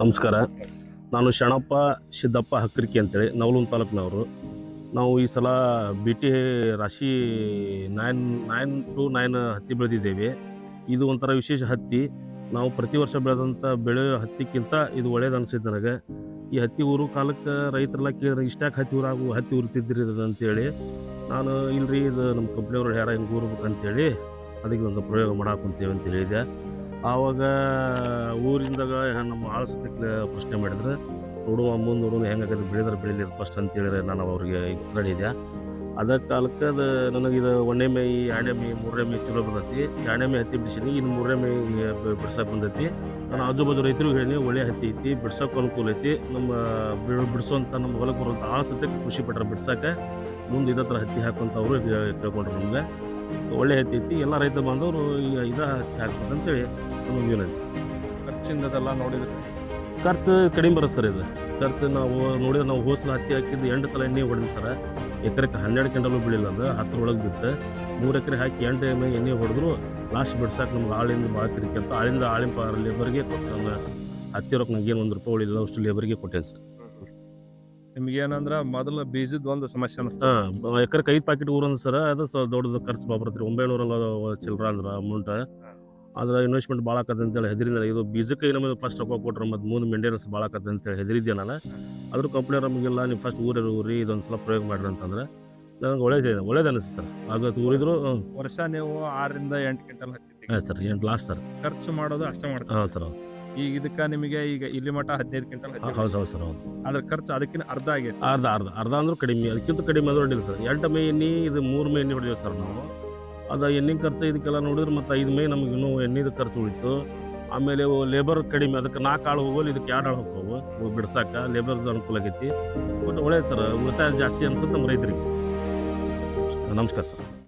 ನಮಸ್ಕಾರ. ನಾನು ಶರಣಪ್ಪ ಸಿದ್ದಪ್ಪ ಹಕ್ಕರಿಕೆ ಅಂತೇಳಿ ನವಲೂನ್ ತಾಲೂಕಿನವರು. ನಾವು ಈ ಸಲ ಬಿ ಟಿ ರಾಶಿ 9 ಹತ್ತಿ ಬೆಳೆದಿದ್ದೇವೆ. ಇದು ಒಂಥರ ವಿಶೇಷ ಹತ್ತಿ. ನಾವು ಪ್ರತಿ ವರ್ಷ ಬೆಳೆದಂಥ ಬೆಳೆಯೋ ಹತ್ತಿಕ್ಕಿಂತ ಇದು ಒಳ್ಳೇದು ಅನಿಸಿದ್ದು ನನಗೆ. ಈ ಹತ್ತಿ ಊರು ಕಾಲಕ್ಕೆ ರೈತರೆಲ್ಲ ಕೇಳಿದ್ರೆ ಇಷ್ಟ್ಯಾಕೆ ಹತ್ತಿ ಉರ್ತಿದ್ರಿ ಅಂತೇಳಿ ನಾನು ಇಲ್ರಿ ಇದು ನಮ್ಮ ಕಂಪ್ನಿಯವ್ರು ಯಾರ ಹಿಂಗೆ ಊರ್ಬೇಕಂತೇಳಿ ಅದಕ್ಕೆ ಒಂದು ಪ್ರಯೋಗ ಮಾಡಾಕುಂತೇವೆ ಅಂತ ಹೇಳಿದೆ. ಆವಾಗ ಊರಿಂದಾಗ ನಮ್ಮ ಆಳಸಕ್ಕೆ ಪ್ರಶ್ನೆ ಮಾಡಿದ್ರೆ ನೋಡುವ ಹೆಂಗಾಗತ್ತೆ ಬೆಳೆದ್ರೆ ಬೆಳೀಲಿ ಫಸ್ಟ್ ಅಂತೇಳಿದ್ರೆ ನಾನು ಅವ್ರಿಗೆ ಹೇಳಿದೆ. ಅದ ಕಾಲಕ್ಕೆ ಅದು ನನಗಿದು 1ನೇ ಮೇ 2ನೇ ಮೇ 3ನೇ ಮೇ ಚಲೋ ಬಂದೈತಿ. 2ನೇ ಮೇ ಹತ್ತಿ ಬಿಡಿಸೀನಿ, ಇನ್ನು 3ನೇ ಮೇ ಬಿಡ್ಸಕ್ಕೆ ಬಂದೈತಿ. ನಾನು ಆಜು ಬಾಜು ರೈತರಿಗೂ ಹೇಳಿ ಒಳ್ಳೆ ಹತ್ತಿ ಐತಿ, ಬಿಡ್ಸೋಕೆ ಅನುಕೂಲ ಐತಿ. ನಮ್ಮ ಬಿಡಿಸೋಂಥ ನಮ್ಮ ಹೊಲಕ್ಕೆ ಬರುವಂಥ ಆಳಸಕ್ಕೆ ಖುಷಿ ಪಟ್ರೆ ಬಿಡ್ಸೋಕೆ ಮುಂದೆ ಇದೇ ಥರ ಹತ್ತಿ ಹಾಕುವಂಥ ಅವರು ಕೇಳ್ಕೊಂಡ್ರು. ನಮಗೆ ಒಳ್ಳೆ ಹತ್ತಿ ಐತಿ, ಎಲ್ಲ ರೈತ ಬಾಂಧವರು ಈಗ ಇದೇ ಹತ್ತಿ ಹಾಕ್ಬೇಕಂತೇಳಿ ನಮಗೆ ಏನೈತಿ. ಖರ್ಚಿಂದದೆಲ್ಲ ನೋಡಿದ್ರೆ ಖರ್ಚು ಕಡಿಮೆ ಬರುತ್ತೆ ಸರ್. ಇದು ಖರ್ಚು ನಾವು ನೋಡಿದ್ರೆ ನಾವು ಹೋಸಲ ಹತ್ತಿ ಹಾಕಿದ್ದು 8 ಸಲ ಎಣ್ಣೆ ಹೊಡೆದ್ವಿ ಸರ್. ಎಕರೆಗೆ 12 ಕ್ವಿಂಟಲ್ ಬೀಳಿಲ್ಲ, ಅದು 10 ಒಳಗೆ ಬಿತ್ತು. 3 ಎಕರೆ ಹಾಕಿ 8 ಎಣ್ಣೆ ಹೊಡೆದ್ರು ಲಾಸ್ಟ್ ಬಿಡ್ಸಕ್ಕೆ ನಮ್ಗೆ ಆಳಿಂದ ಭಾಳ ಕಿರಿಕೆ ಅಂತ ಆಳಿಂದ ಲೇಬರ್ಗೆ ಕೊಟ್ಟು ನಮ್ಮ ಹತ್ತಿ ರೊಕ್ಕ ನಂಗೆ ಏನು 1 ರೂಪಾಯಿ ಉಳಿಲ್ಲ, ಅಷ್ಟು ಲೇಬರ್ಗೆ ಕೊಟ್ಟೇನೆ ಸರ್. ನಿಮ್ಗೇನಂದ್ರೆ ಮೊದಲು ಬೀಜದ ಒಂದು ಸಮಸ್ಯೆ ಅನಿಸ್ತಾ? ಎಕರೆಗೆ 5 ಪ್ಯಾಕೆಟ್ ಊರಂದು ಸರ್, ಅದು ದೊಡ್ಡದು ಖರ್ಚು ಬರ್ತೈತಿ. 900 ಚಿಲ್ಲರ ಅಂದ್ರೆ ಅಮೌಂಟ್. ಆದ್ರೆ ಇನ್ವೆಸ್ಟ್ಮೆಂಟ್ ಭಾಳ ಆಕತ್ತೆ ಅಂತೇಳಿ ಹೆದರಿಂದ ಇದು ಬೀಜಕ್ಕೆ ನಮಗೆ ಫಸ್ಟ್ ರೊಕ್ಕ ಕೊಟ್ರೆ ಮತ್ತು ಮುಂದೆ ಮೇಂಟೆನೆನ್ಸ್ ಭಾಳ ಆಕತ್ತೆ ಅಂತೇಳಿ ಹೆದರಿದ್ದೆ ನಾನು. ಅದ್ರ ಕಂಪ್ನಿಯವ್ರು ನಮಗೆಲ್ಲ ನೀವು ಫಸ್ಟ್ ಊರಿ ಇದೊಂದು ಸಲ ಪ್ರಯೋಗ ಮಾಡ್ರಿ ಅಂತಂದ್ರೆ ನನಗೆ ಒಳ್ಳೇದು ಅನಿಸ್ತು ಸರ್. ಆಗ ಊರಿದ್ರು ವರ್ಷ ನೀವು 6 ರಿಂದ 8 ಕ್ವಿಂಟಲ್ ಹತ್ತಿ. ಹಾಂ ಸರ್, 8 ಲಾಸ್ಟ್ ಸರ್. ಖರ್ಚು ಮಾಡೋದು ಅಷ್ಟೇ ಮಾಡ್ತಾರೆ. ಹಾಂ ಸರ್. ಈಗ ಇದಕ್ಕೆ ನಿಮಗೆ ಈಗ ಇಲ್ಲಿ ಮಟ್ಟ 15 ಕ್ವಿಂಟಲ್ ಹತ್ತಿ. ಹೌದು ಸರ್, ಹೌದು. ಅದ್ರ ಖರ್ಚು ಅದಕ್ಕಿಂತ ಅರ್ಧ ಆಗೈತೆ. ಅರ್ಧ ಅಂದ್ರೆ ಕಡಿಮೆ, ಅದಕ್ಕಿಂತ ಕಡಿಮೆ ಆದ್ರೂ ಅಡ್ಡಿಲ್ಲ ಸರ್. 2 ಮೇ ಎಣ್ಣೆ, ಇದು 3 ಮೇ ಎಣ್ಣೆ ಹೊಡೆದೇವೆ ಸರ್ ನಾವು. ಅದು ಎಣ್ಣೆ ಖರ್ಚು ಇದಕ್ಕೆಲ್ಲ ನೋಡಿದ್ರೆ ಮತ್ತು 5 ಮೇ ನಮಗೆ ಇನ್ನೂ ಎಣ್ಣೆದು ಖರ್ಚು ಉಳಿತು. ಆಮೇಲೆ ಲೇಬರ್ ಕಡಿಮೆ, ಅದಕ್ಕೆ 4 ಆಳು ಹೋಗೋಲ್ಲ, ಇದಕ್ಕೆ 2 ಆಳು ಹೋಗ್ತಾವೆ ಬಿಡ್ಸಕ್ಕೆ. ಲೇಬರ್ದು ಅನುಕೂಲ ಆಗೈತಿ. ಬಟ್ ಒಳ್ಳೆ ಥರ ಉಳಿತಾಯ ಜಾಸ್ತಿ ಅನ್ಸುತ್ತೆ ನಮ್ಮ ರೈತರಿಗೆ. ನಮಸ್ಕಾರ ಸರ್.